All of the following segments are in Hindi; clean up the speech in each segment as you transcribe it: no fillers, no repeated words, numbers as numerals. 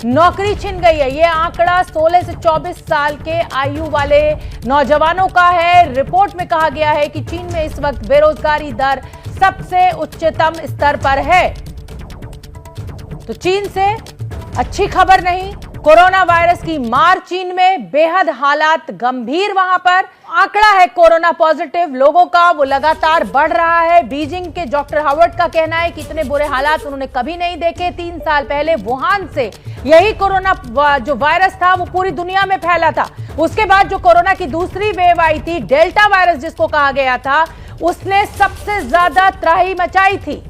नौकरी छिन गई है। ये आंकड़ा 16 से 24 साल के आयु वाले नौजवानों का है। रिपोर्ट में कहा गया है कि चीन में इस वक्त बेरोजगारी दर सबसे उच्चतम स्तर पर है। तो चीन से अच्छी खबर नहीं, कोरोना वायरस की मार चीन में, बेहद हालात गंभीर वहां पर। आंकड़ा है कोरोना पॉजिटिव लोगों का, वो लगातार बढ़ रहा है। बीजिंग के डॉक्टर हावर्ड का कहना है कि इतने बुरे हालात उन्होंने कभी नहीं देखे। 3 साल पहले वुहान से यही कोरोना जो वायरस था वो पूरी दुनिया में फैला था। उसके बाद जो कोरोना की दूसरी वेव आई थी, डेल्टा वायरस जिसको कहा गया था, उसने सबसे ज्यादा त्राही मचाई थी।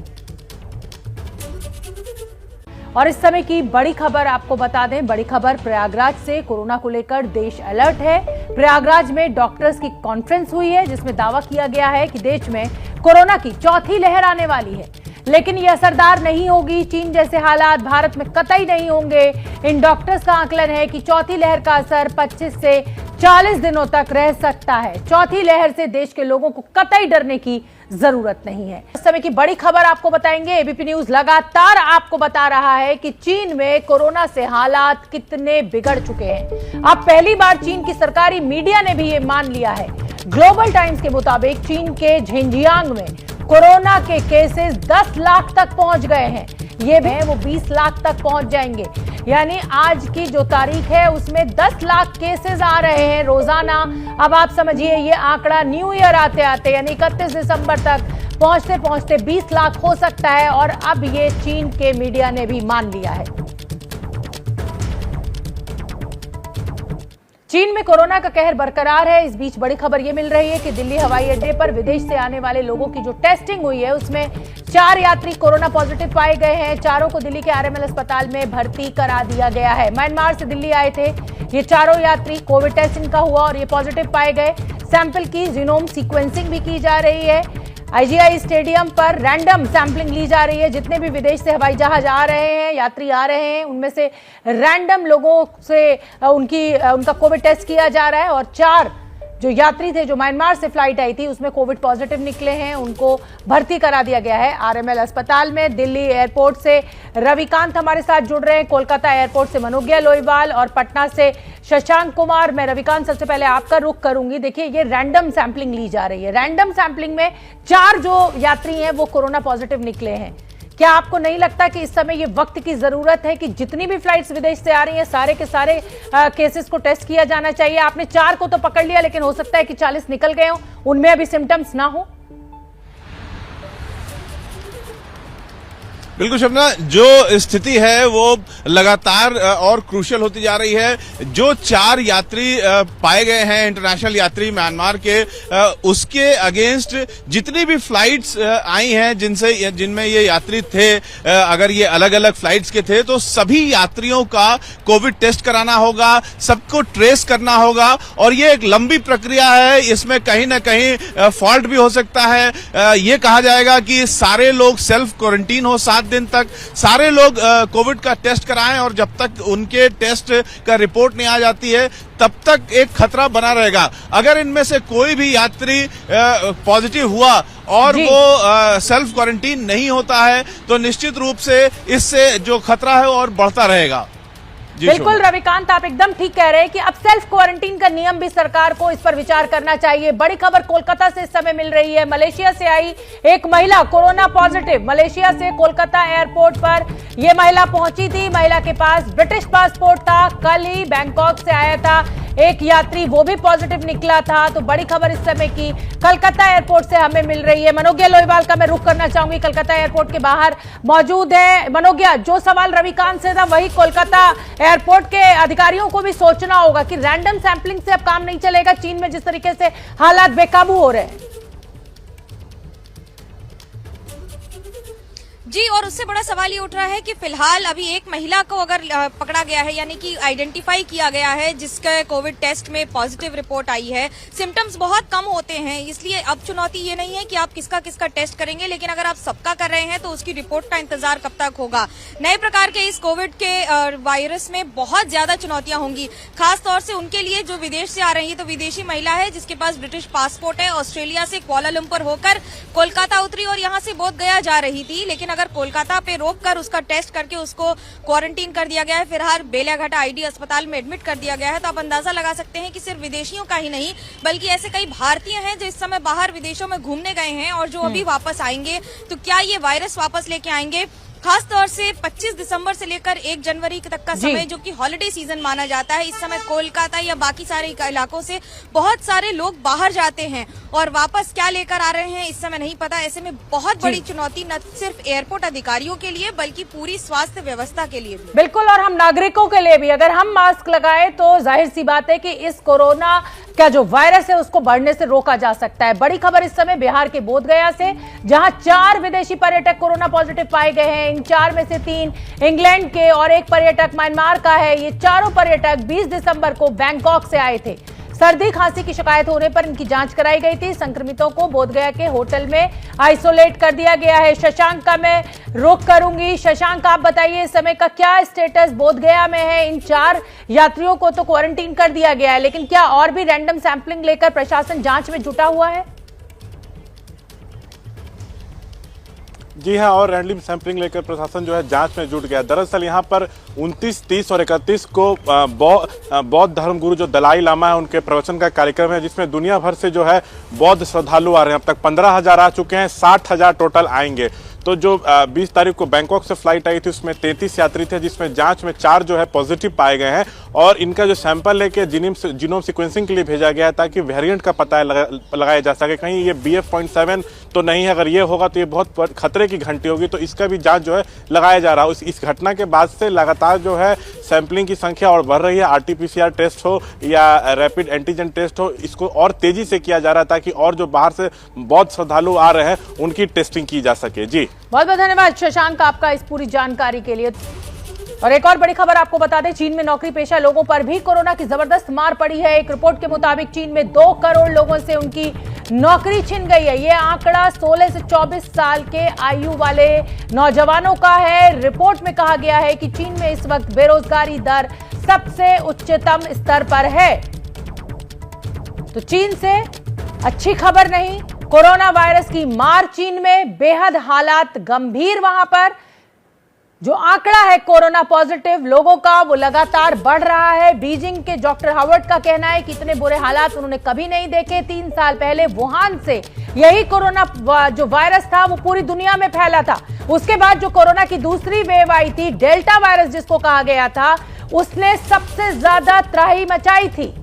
और इस समय की बड़ी खबर आपको बता दें, बड़ी खबर प्रयागराज से। कोरोना को लेकर देश अलर्ट है। प्रयागराज में डॉक्टर्स की कॉन्फ्रेंस हुई है जिसमें दावा किया गया है कि देश में कोरोना की चौथी लहर आने वाली है, लेकिन ये असरदार नहीं होगी। चीन जैसे हालात भारत में कतई नहीं होंगे। इन डॉक्टर्स का आकलन है कि चौथी लहर का असर 25 से 40 दिनों तक रह सकता है। चौथी लहर से देश के लोगों को कतई डरने की जरूरत नहीं है। इस समय की बड़ी खबर आपको बताएंगे। एबीपी न्यूज लगातार आपको बता रहा है कि चीन में कोरोना से हालात कितने बिगड़ चुके हैं। अब पहली बार चीन की सरकारी मीडिया ने भी ये मान लिया है। ग्लोबल टाइम्स के मुताबिक चीन के झिंजियांग में कोरोना के केसेस 10 लाख तक पहुंच गए हैं। ये भी वो 20 लाख तक पहुंच जाएंगे। यानी आज की जो तारीख है उसमें 10 लाख केसेस आ रहे हैं रोजाना। अब आप समझिए ये आंकड़ा न्यू ईयर आते आते यानी 31 दिसंबर तक पहुंचते पहुंचते 20 लाख हो सकता है। और अब ये चीन के मीडिया ने भी मान लिया है। चीन में कोरोना का कहर बरकरार है। इस बीच बड़ी खबर यह मिल रही है कि दिल्ली हवाई अड्डे पर विदेश से आने वाले लोगों की जो टेस्टिंग हुई है उसमें 4 यात्री कोरोना पॉजिटिव पाए गए हैं। चारों को दिल्ली के आरएमएल अस्पताल में भर्ती करा दिया गया है। म्यांमार से दिल्ली आए थे ये चारों यात्री। कोविड टेस्ट इनका हुआ और ये पॉजिटिव पाए गए। सैंपल की जीनोम सीक्वेंसिंग भी की जा रही है। आईजीआई स्टेडियम पर रैंडम सैंपलिंग ली जा रही है। जितने भी विदेश से हवाई जहाज आ रहे हैं, यात्री आ रहे हैं, उनमें से रैंडम लोगों से उनका कोविड टेस्ट किया जा रहा है। और 4 जो यात्री थे जो म्यांमार से फ्लाइट आई थी उसमें कोविड पॉजिटिव निकले हैं। उनको भर्ती करा दिया गया है आरएमएल अस्पताल में। दिल्ली एयरपोर्ट से रविकांत हमारे साथ जुड़ रहे हैं, कोलकाता एयरपोर्ट से मनोज्ञा लोईवाल और पटना से शशांक कुमार। मैं रविकांत सबसे पहले आपका रुख करूंगी। देखिए ये रैंडम सैंपलिंग ली जा रही है। रैंडम सैंपलिंग में 4 जो यात्री हैं वो कोरोना पॉजिटिव निकले हैं। क्या आपको नहीं लगता कि इस समय ये वक्त की जरूरत है कि जितनी भी फ्लाइट्स विदेश से आ रही हैं सारे के सारे केसेस को टेस्ट किया जाना चाहिए? आपने 4 को तो पकड़ लिया, लेकिन हो सकता है कि 40 निकल गए हो, उनमें अभी सिम्टम्स ना हो। बिल्कुल शबना, जो स्थिति है वो लगातार और क्रूशियल होती जा रही है। जो 4 यात्री पाए गए हैं इंटरनेशनल यात्री म्यांमार के, उसके अगेंस्ट जितनी भी फ्लाइट्स आई हैं जिनमें ये यात्री थे, अगर ये अलग अलग फ्लाइट्स के थे तो सभी यात्रियों का कोविड टेस्ट कराना होगा, सबको ट्रेस करना होगा। और ये एक लंबी प्रक्रिया है, इसमें कहीं ना कहीं फॉल्ट भी हो सकता है। ये कहा जाएगा कि सारे लोग सेल्फ क्वारंटीन हो 7 दिन तक, सारे लोग कोविड का टेस्ट कराएं और जब तक उनके टेस्ट का रिपोर्ट नहीं आ जाती है तब तक एक खतरा बना रहेगा। अगर इनमें से कोई भी यात्री पॉजिटिव हुआ और वो सेल्फ क्वारंटीन नहीं होता है तो निश्चित रूप से इससे जो खतरा है और बढ़ता रहेगा। बिल्कुल रविकांत, आप एकदम ठीक कह रहे हैं कि अब सेल्फ क्वारंटीन का नियम भी सरकार को इस पर विचार करना चाहिए। बड़ी खबर कोलकाता से इस समय मिल रही है। मलेशिया से आई एक महिला कोरोना पॉजिटिव। मलेशिया से कोलकाता एयरपोर्ट पर यह महिला पहुंची थी। महिला के पास ब्रिटिश पासपोर्ट था। कल ही बैंकॉक से आया था एक यात्री, वो भी पॉजिटिव निकला था। तो बड़ी खबर इस समय की कलकत्ता एयरपोर्ट से हमें मिल रही है। मनोज्ञा लोईवाल का मैं रुख करना चाहूंगी, कलकत्ता एयरपोर्ट के बाहर मौजूद है। मनोज्ञा, जो सवाल रविकांत से था वही कोलकाता एयरपोर्ट के अधिकारियों को भी सोचना होगा कि रैंडम सैंपलिंग से अब काम नहीं चलेगा। चीन में जिस तरीके से हालात बेकाबू हो रहे हैं। जी, और उससे बड़ा सवाल ये उठ रहा है कि फिलहाल अभी एक महिला को अगर पकड़ा गया है, यानी कि आइडेंटिफाई किया गया है, जिसके कोविड टेस्ट में पॉजिटिव रिपोर्ट आई है। सिम्टम्स बहुत कम होते हैं, इसलिए अब चुनौती ये नहीं है कि आप किसका किसका टेस्ट करेंगे, लेकिन अगर आप सबका कर रहे हैं तो उसकी रिपोर्ट का इंतजार कब तक होगा। नए प्रकार के इस कोविड के वायरस में बहुत ज्यादा चुनौतियां होंगी, खासतौर से उनके लिए जो विदेश से आ रही है। तो विदेशी महिला है जिसके पास ब्रिटिश पासपोर्ट है, ऑस्ट्रेलिया से कुआलालंपुर होकर कोलकाता उतरी और यहाँ से बोध गया जा रही थी। लेकिन अगर पर कोलकाता पे रोककर उसका टेस्ट करके उसको क्वारंटीन कर दिया गया है। फिलहाल बेलाघाटा आईडी अस्पताल में एडमिट कर दिया गया है। तो आप अंदाजा लगा सकते हैं कि सिर्फ विदेशियों का ही नहीं बल्कि ऐसे कई भारतीय हैं जो इस समय बाहर विदेशों में घूमने गए हैं और जो अभी वापस आएंगे। तो क्या ये वायरस वापस लेके आएंगे? खास तौर से 25 दिसंबर से लेकर 1 जनवरी तक का समय जो कि हॉलिडे सीजन माना जाता है, इस समय कोलकाता या बाकी सारे इलाकों से बहुत सारे लोग बाहर जाते हैं और वापस क्या लेकर आ रहे हैं इस समय नहीं पता। ऐसे में बहुत बड़ी चुनौती न सिर्फ एयरपोर्ट अधिकारियों के लिए बल्कि पूरी स्वास्थ्य व्यवस्था के लिए भी। बिल्कुल, और हम नागरिकों के लिए भी। अगर हम मास्क लगाए तो जाहिर सी बात है कि इस कोरोना का जो वायरस है उसको बढ़ने से रोका जा सकता है। बड़ी खबर इस समय बिहार के बोधगया से, जहां 4 विदेशी पर्यटक कोरोना पॉजिटिव पाए गए हैं। इन 4 में से 3 इंग्लैंड के और 1 पर्यटक म्यांमार का है। ये चारों पर्यटक 20 दिसंबर को बैंकॉक से आए थे। सर्दी खांसी की शिकायत होने पर इनकी जांच कराई गई थी। संक्रमितों को बोधगया के होटल में आइसोलेट कर दिया गया है। शशांक का मैं रुख करूंगी। शशांक, आप बताइए इस समय का क्या स्टेटस बोधगया में है? इन 4 यात्रियों को तो क्वारंटीन कर दिया गया है, लेकिन क्या और भी रैंडम सैंपलिंग लेकर प्रशासन जांच में जुटा हुआ है? जी हाँ, और रैंडम सैंपलिंग लेकर प्रशासन जो है जांच में जुट गया। दरअसल यहाँ पर 29, 30 और 31 को बौद्ध धर्मगुरु जो दलाई लामा है उनके प्रवचन का कार्यक्रम है, जिसमें दुनिया भर से जो है बौद्ध श्रद्धालु आ रहे हैं। अब तक 15,000 आ चुके हैं, 60,000 टोटल आएंगे। तो जो 20 तारीख को बैंकॉक से फ्लाइट आई थी उसमें 33 यात्री थे, जिसमें जांच में 4 जो है पॉजिटिव पाए गए हैं और इनका जो सैंपल लेके जीनोम सीक्वेंसिंग के लिए भेजा गया है ताकि वेरिएंट का पता लगाया जा सके। कहीं ये BF.7 तो नहीं है, अगर ये होगा तो ये बहुत खतरे की घंटी होगी। तो इसका भी जांच जो है लगाया जा रहा है। इस घटना के बाद से लगातार जो है सैंपलिंग की संख्या और बढ़ रही है। RT-PCR टेस्ट हो या रैपिड एंटीजन टेस्ट हो, इसको और तेजी से किया जा रहा है ताकि और जो बाहर से बौद्ध श्रद्धालु आ रहे हैं उनकी टेस्टिंग की जा सके। जी बहुत बहुत धन्यवाद शशांक आपका इस पूरी जानकारी के लिए। और एक और बड़ी खबर आपको बता दें, चीन में नौकरी पेशा लोगों पर भी कोरोना की जबरदस्त मार पड़ी है। एक रिपोर्ट के मुताबिक चीन में 2 करोड़ लोगों से उनकी नौकरी छिन गई है। यह आंकड़ा 16 से 24 साल के आयु वाले नौजवानों का है। रिपोर्ट में कहा गया है कि चीन में इस वक्त बेरोजगारी दर सबसे उच्चतम स्तर पर है। तो चीन से अच्छी खबर नहीं, कोरोना वायरस की मार चीन में, बेहद हालात गंभीर वहां पर। जो आंकड़ा है कोरोना पॉजिटिव लोगों का वो लगातार बढ़ रहा है। बीजिंग के डॉक्टर हावर्ड का कहना है कि इतने बुरे हालात उन्होंने कभी नहीं देखे। 3 साल पहले वुहान से यही कोरोना जो वायरस था वो पूरी दुनिया में फैला था। उसके बाद जो कोरोना की दूसरी वेव आई थी, डेल्टा वायरस जिसको कहा गया था, उसने सबसे ज्यादा त्राही मचाई थी।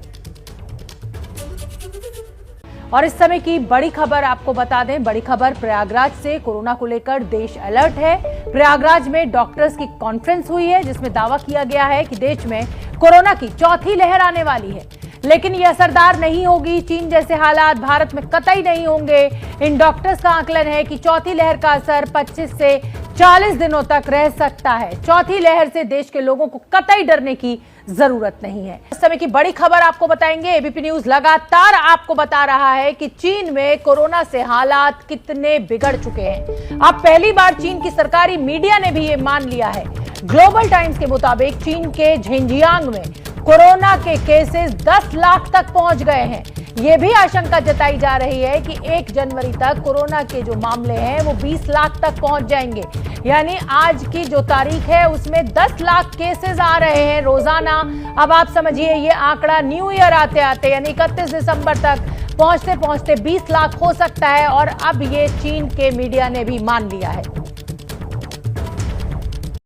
और इस समय की बड़ी खबर आपको बता दें, बड़ी खबर प्रयागराज से। कोरोना को लेकर देश अलर्ट है। प्रयागराज में डॉक्टर्स की कॉन्फ्रेंस हुई है जिसमें दावा किया गया है कि देश में कोरोना की 4थी लहर आने वाली है, लेकिन ये असरदार नहीं होगी। चीन जैसे हालात भारत में कतई नहीं होंगे। इन डॉक्टर्स का आकलन है कि 4थी लहर का असर 25 से 40 दिनों तक रह सकता है। 4थी लहर से देश के लोगों को कतई डरने की जरूरत नहीं है। इस समय की बड़ी खबर आपको बताएंगे। एबीपी न्यूज लगातार आपको बता रहा है कि चीन में कोरोना से हालात कितने बिगड़ चुके हैं। अब पहली बार चीन की सरकारी मीडिया ने भी ये मान लिया है। ग्लोबल टाइम्स के मुताबिक चीन के झिंजियांग में कोरोना के केसेस 10 लाख तक पहुंच गए हैं। यह भी आशंका जताई जा रही है कि 1 जनवरी तक कोरोना के जो मामले हैं वो 20 लाख तक पहुंच जाएंगे। यानी आज की जो तारीख है उसमें 10 लाख केसेस आ रहे हैं रोजाना। अब आप समझिए ये आंकड़ा न्यू ईयर आते आते यानी 31 दिसंबर तक पहुंचते पहुंचते 20 लाख हो सकता है। और अब ये चीन के मीडिया ने भी मान लिया है।